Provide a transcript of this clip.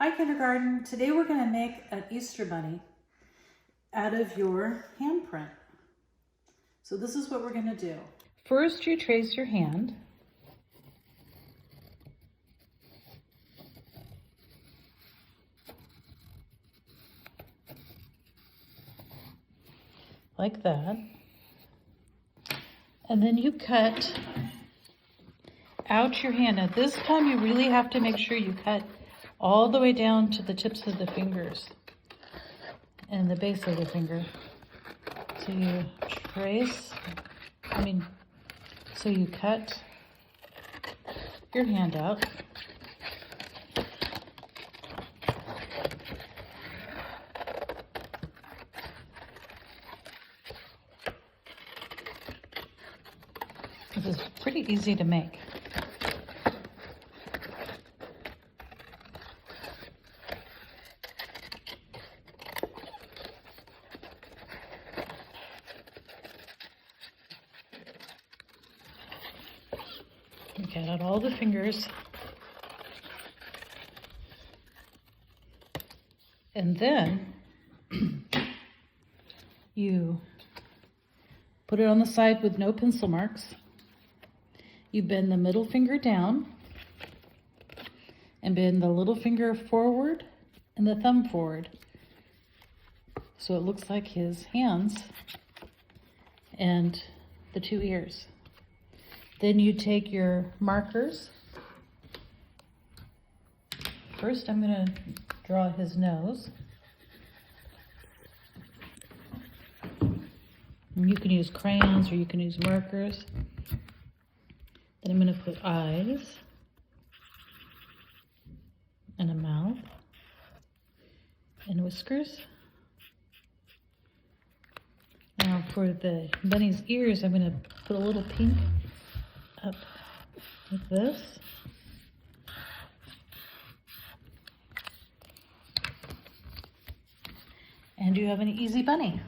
Hi kindergarten, today we're going to make an Easter bunny out of your handprint. So this is what we're going to do. First you trace your hand. Like that. And then you cut out your hand. Now this time you really have to make sure you cut all the way down to the tips of the fingers and the base of the finger. So you so you cut your hand out. This is pretty easy to make. You cut out all the fingers. And then you put it on the side with no pencil marks. You bend the middle finger down and bend the little finger forward and the thumb forward. So it looks like his hands and the two ears. Then you take your markers. First, I'm going to draw his nose. And you can use crayons or you can use markers. Then I'm going to put eyes and a mouth and whiskers. Now for the bunny's ears, I'm going to put a little pink up like this. And you have an easy bunny.